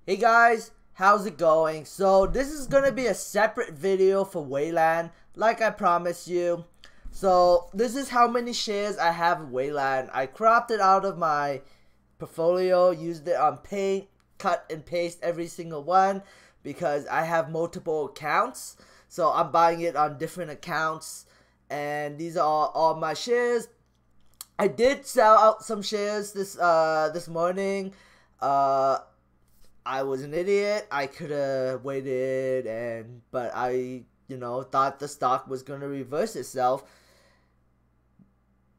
Hey guys, how's it going? So this is gonna be a separate video for Wayland, like I promised you. So this is how many shares I have of Wayland. I cropped it out of my portfolio, used it on Paint, cut and paste every single one because I have multiple accounts. So I'm buying it on different accounts, and these are all my shares. I did sell out some shares this morning. I was an idiot. I could have waited, but I, thought the stock was going to reverse itself.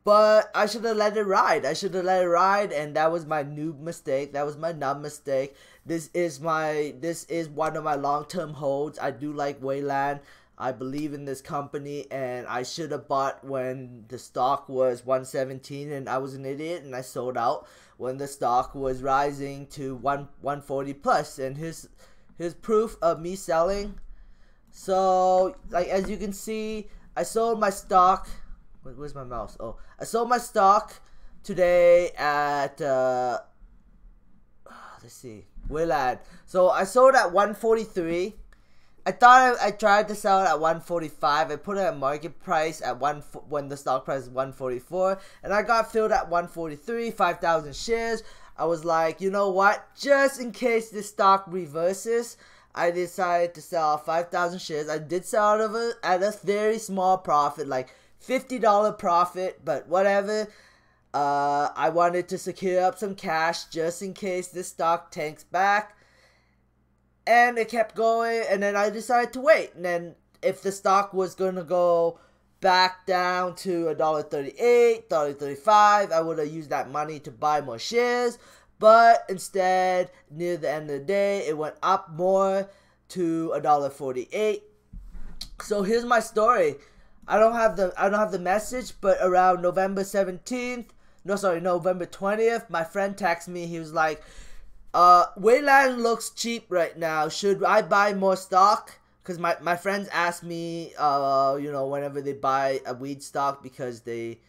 But I should have let it ride. And that was my noob mistake. That was my numb mistake. This is one of my long-term holds. I do like Wayland. I believe in this company, and I should have bought when the stock was 117, and I was an idiot, and I sold out when the stock was rising to 140 plus. And here's proof of me selling. So, like, as you can see, I sold my stock. Where's my mouse? Oh, I sold my stock today at let's see, Wayland. So I sold at 143. I thought I tried to sell it at 145. I put it at market price at when the stock price is 144, and I got filled at 143, 5,000 shares. I was like, you know what? Just in case this stock reverses, I decided to sell 5,000 shares. I did sell out of it at a very small profit, like $50 profit, but whatever. I wanted to secure up some cash just in case this stock tanks back. And it kept going, and then I decided to wait. And then if the stock was going to go back down to $1.38, $1.35, I would have used that money to buy more shares. But instead, near the end of the day, it went up more to $1.48. So here's my story. I don't have the message, but around November 20th, my friend texted me. He was like, Wayland looks cheap right now. Should I buy more stock? Because my friends ask me, whenever they buy a weed stock because they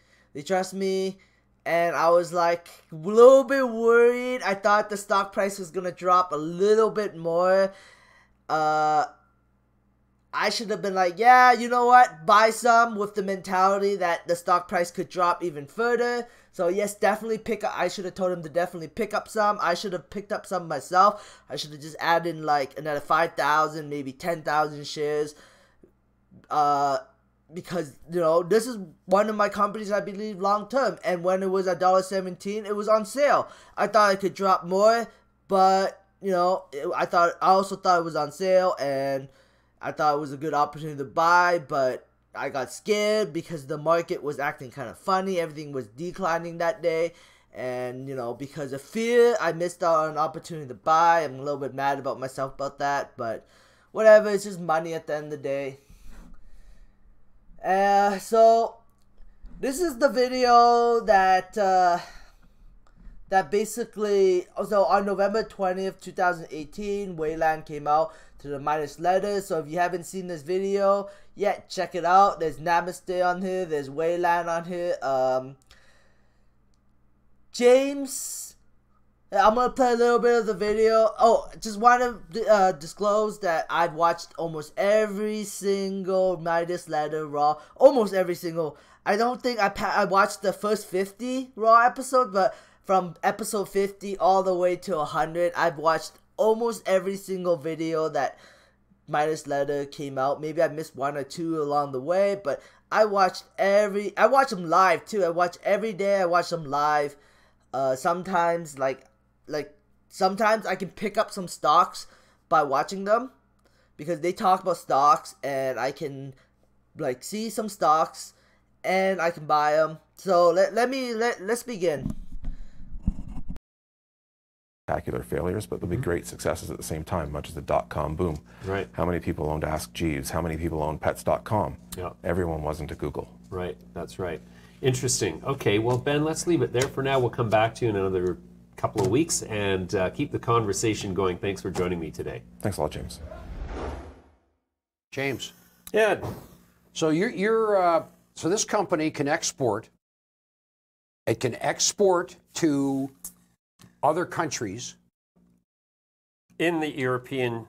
trust me. And I was like a little bit worried. I thought the stock price was going to drop a little bit more. I should have been like, yeah, you know what? Buy some with the mentality that the stock price could drop even further. So yes, definitely I should have told him to definitely pick up some. I should have picked up some myself. I should have just added in like another 5,000, maybe 10,000 shares. Because, this is one of my companies I believe long term. And when it was $1.17, it was on sale. I thought it could drop more, but, I also thought it was on sale, and I thought it was a good opportunity to buy, but I got scared because the market was acting kind of funny. Everything was declining that day. And, because of fear, I missed out on an opportunity to buy. I'm a little bit mad about myself about that, but whatever. It's just money at the end of the day. So, this is the video that basically, so on November 20th, 2018, Wayland came out to the minus letters. So if you haven't seen this video yet, check it out. There's Namaste on here. There's Wayland on here. James, I'm going to play a little bit of the video. Oh, just want to disclose that I've watched almost every single Midas letter Raw. Almost every single. I don't think I watched the first 50 Raw episodes, but from episode 50 all the way to 100, I've watched almost every single video that Midas Letter came out. Maybe I missed one or two along the way, but I watch them live too. I watch every day. I watch them live. Sometimes sometimes I can pick up some stocks by watching them because they talk about stocks, and I can see some stocks and I can buy them. So let's begin. Spectacular failures, but there'll be great successes at the same time, much as the dot-com boom. Right. How many people owned Ask Jeeves? How many people owned Pets.com? Yeah. Everyone wasn't a Google. Right, that's right. Interesting. Okay, well, Ben, let's leave it there for now. We'll come back to you in another couple of weeks and keep the conversation going. Thanks for joining me today. Thanks a lot, James. James. Yeah. So so this company can export. It can export to other countries in the European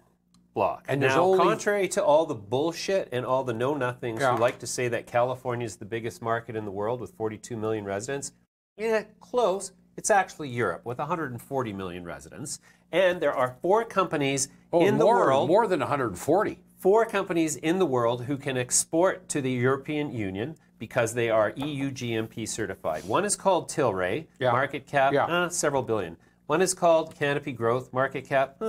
bloc. And there's now, only... contrary to all the bullshit and all the know-nothings Yeah. who like to say that California is the biggest market in the world with 42 million residents, yeah, close. It's actually Europe with 140 million residents. And there are 4 companies in the world. More than 140. 4 companies in the world who can export to the European Union because they are EU GMP certified. One is called Tilray, market cap several billion. One is called Canopy Growth, market cap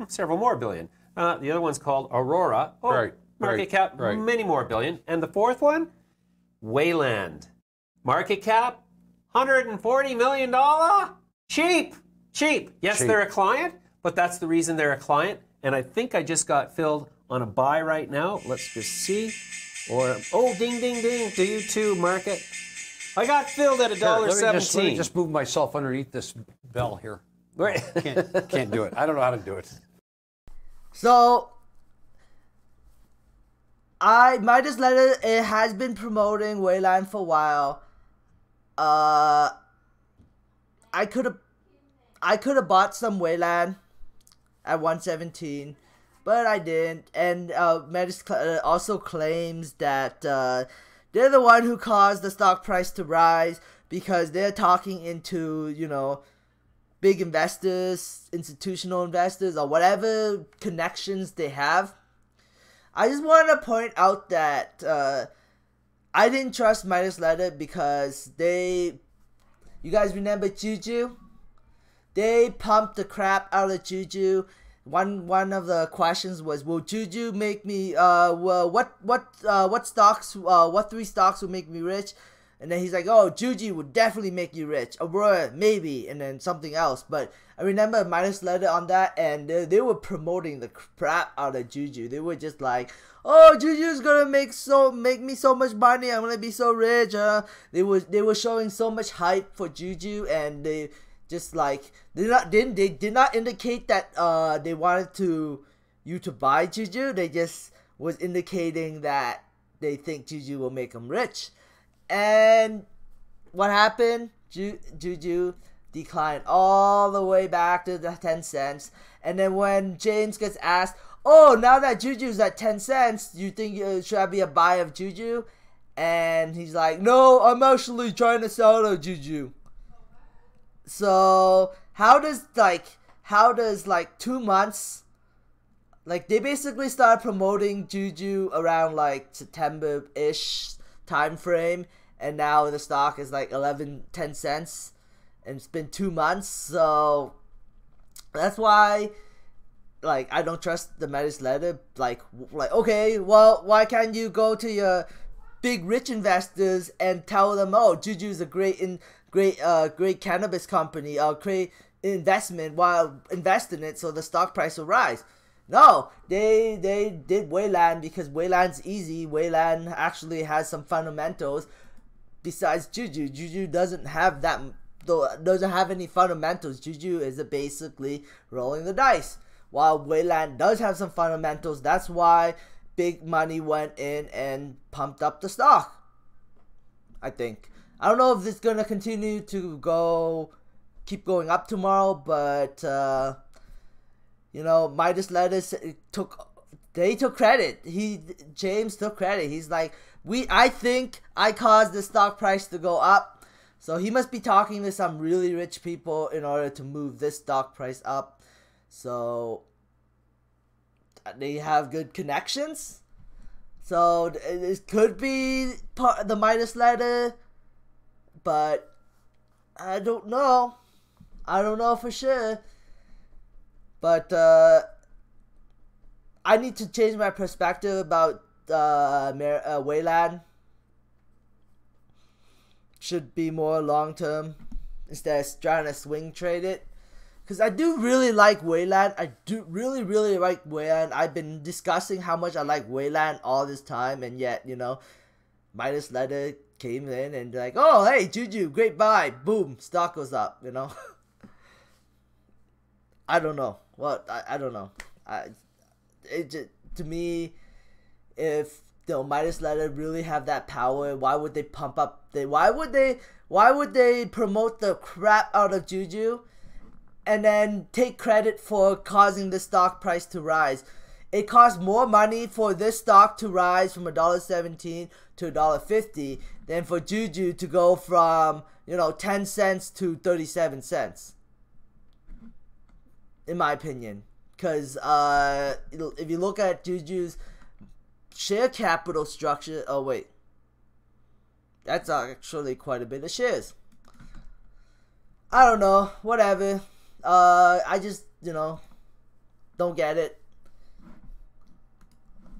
several more billion. The other one's called Aurora, market cap many more billion. And the 4th one, Wayland, market cap $140 million. Cheap. Yes, they're a client, but that's the reason they're a client. And I think I just got filled on a buy right now. Let's just see. Or, oh, ding, ding, ding. Do you too, market? I got filled at $1.17. Let me just move myself underneath this bell here. Right. Can't do it. I don't know how to do it. So, Midas Letter, it has been promoting Wayland for a while. I could have bought some Wayland at 117, but I didn't. And Midas also claims that they're the one who caused the stock price to rise because they're talking into, you know, big investors, institutional investors, or whatever connections they have. I just want to point out that I didn't trust Midas Letter because you guys remember Juju? They pumped the crap out of Juju. One of the questions was, will Juju make me, what 3 stocks will make me rich? And then he's like, oh, Juju would definitely make you rich. Aurora, maybe. And then something else. But I remember Midas Letter on that, and they were promoting the crap out of Juju. They were just like, oh, Juju's gonna make me so much money. I'm gonna be so rich. They were showing so much hype for Juju, and they just like they did not indicate that they wanted you to buy Juju. They just was indicating that they think Juju will make them rich. And what happened? Juju declined all the way back to the 10 cents. And then when James gets asked, oh, now that Juju's at 10 cents, do you think should I be a buy of Juju? And he's like, no, I'm actually trying to sell the Juju. So how does 2 months, like they basically started promoting Juju around like September-ish time frame, and now the stock is like 10 cents, and it's been 2 months. So that's why, like, I don't trust the Midas Letter. Like okay, well, why can't you go to your big rich investors and tell them, oh, Juju's a great cannabis company, great investment, while invest in it so the stock price will rise? No, they did Wayland because Wayland's easy. Wayland actually has some fundamentals besides Juju. Juju doesn't have any fundamentals. Juju is basically rolling the dice, while Wayland does have some fundamentals. That's why big money went in and pumped up the stock, I think. I don't know if it's gonna continue to keep going up tomorrow, but you know, Midas Letter took credit. James took credit. He's like, I think I caused the stock price to go up. So he must be talking to some really rich people in order to move this stock price up. So they have good connections. So it could be part of the Midas Letter, but I don't know. I don't know for sure. But I need to change my perspective about Wayland. Should be more long term instead of trying to swing trade it. Because I do really like Wayland. I do really, really like Wayland. I've been discussing how much I like Wayland all this time, and yet, you know, Midas Letter came in and like, oh, hey, Juju, great buy. Boom, stock goes up, you know. I don't know. Well, I don't know. To me, if the Midas Letter really have that power, why would they pump up? Why would they promote the crap out of Juju, and then take credit for causing the stock price to rise. It costs more money for this stock to rise from $1.17 to $1.50 than for Juju to go from, 10 cents to 37 cents. In my opinion. Because if you look at Juju's share capital structure, oh wait, that's actually quite a bit of shares. I don't know, whatever. I just, don't get it.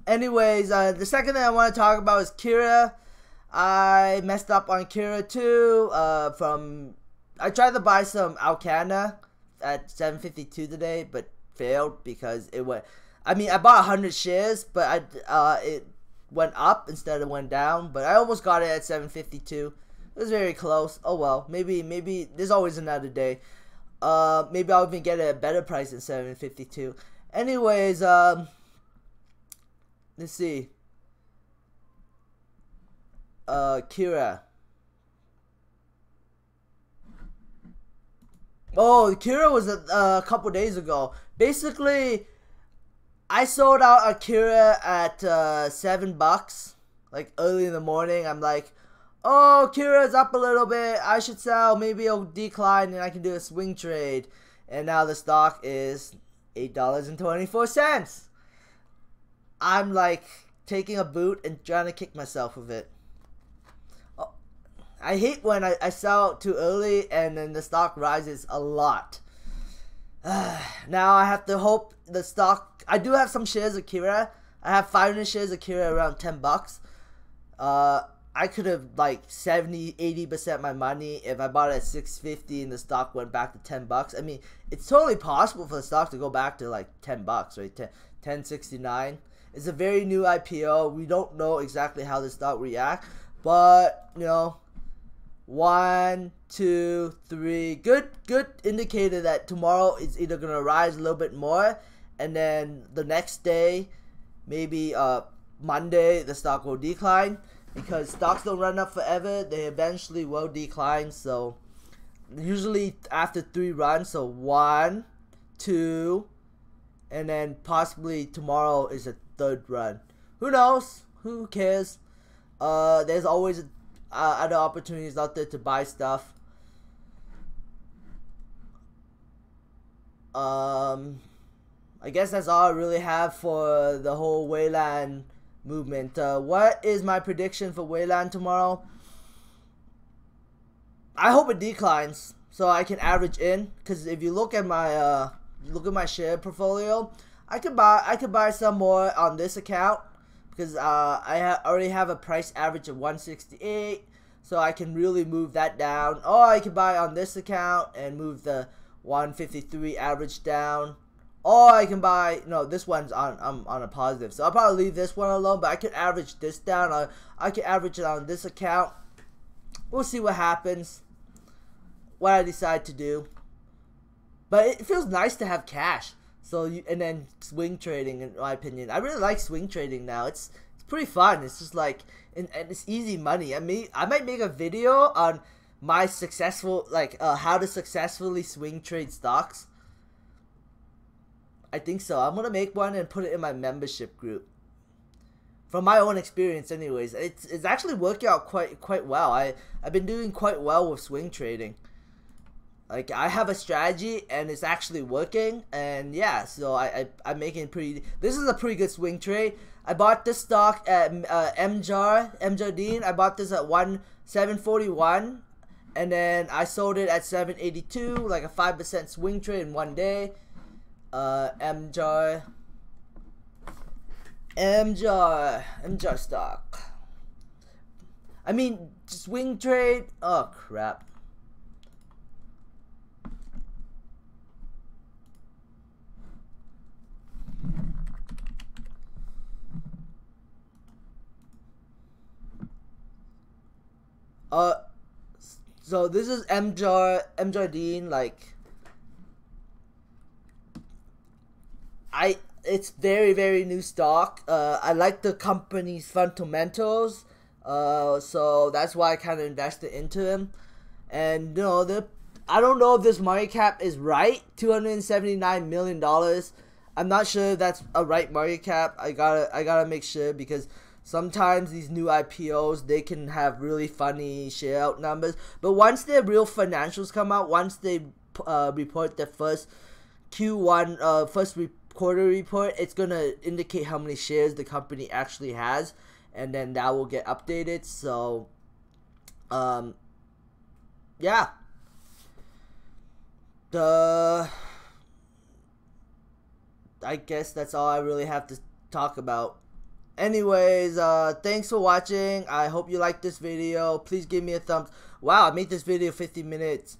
Anyways, the second thing I want to talk about is Kira. I messed up on Kira too. I tried to buy some Alcana at 7.52 today, but failed because it went. I mean, I bought 100 shares, but it went up instead of went down. But I almost got it at 7.52. It was very close. Oh well, maybe there's always another day. Maybe I'll even get it at a better price than 7.52. Anyways, let's see. Kira. Oh, Kira was a couple days ago. Basically, I sold out Akira at $7, like early in the morning. I'm like, oh, Kira's up a little bit. I should sell. Maybe it'll decline and I can do a swing trade. And now the stock is $8.24. I'm like taking a boot and trying to kick myself with it. Oh, I hate when I sell too early and then the stock rises a lot. Now I have to hope the stock. I do have some shares of Kira. I have 500 shares of Kira around $10. I could have like 70-80% my money if I bought it at $6.50 and the stock went back to $10. I mean, it's totally possible for the stock to go back to like $10, right? $10.69. It's a very new IPO. We don't know exactly how the stock reacts, but 1, 2, 3, good indicator that tomorrow is either gonna rise a little bit more, and then the next day, maybe Monday, the stock will decline, because stocks don't run up forever. They eventually will decline. So usually after 3 runs, so 1, 2, and then possibly tomorrow is a 3rd run. Who knows? Who cares? There's always other opportunities out there to buy stuff. I guess that's all I really have for the whole Wayland movement. What is my prediction for Wayland tomorrow? I hope it declines so I can average in. Because if you look at my share portfolio, I could buy some more on this account because I already have a price average of 168, so I can really move that down. Or I could buy on this account and move the 153 average down. Or I can buy, no, this one's on a positive, so I'll probably leave this one alone, but I could average this down. I could average it on this account. We'll see what happens, what I decide to do. But it feels nice to have cash. So and then swing trading, in my opinion, I really like swing trading now. It's pretty fun. It's just like and it's easy money. I might make a video on my successful how to successfully swing trade stocks. I think so. I'm gonna make one and put it in my membership group. From my own experience, anyways, it's actually working out quite well. I've been doing quite well with swing trading. Like, I have a strategy and it's actually working, and yeah, so I'm making pretty. This is a pretty good swing trade. I bought this stock at Mjardine. I bought this at 741, and then I sold it at 782, like a 5% swing trade in one day. Mjar stock. I mean, swing trade. Oh crap. So this is Mjardine, like, it's very new stock. I like the company's fundamentals, so that's why I kind of invested into them. And I don't know if this market cap is right. $279 million. I'm not sure if that's a right market cap. I gotta make sure, because sometimes these new IPOs, they can have really funny share out numbers. But once their real financials come out, once they report their first Q1 quarter report, it's gonna indicate how many shares the company actually has, and then that will get updated. So yeah, I guess that's all I really have to talk about. Anyways, thanks for watching. I hope you liked this video. Please give me a thumbs. Wow, I made this video 50 minutes.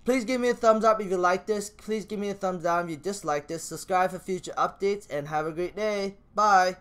Please give me a thumbs up if you like this. Please give me a thumbs down if you dislike this. Subscribe for future updates, and have a great day. Bye.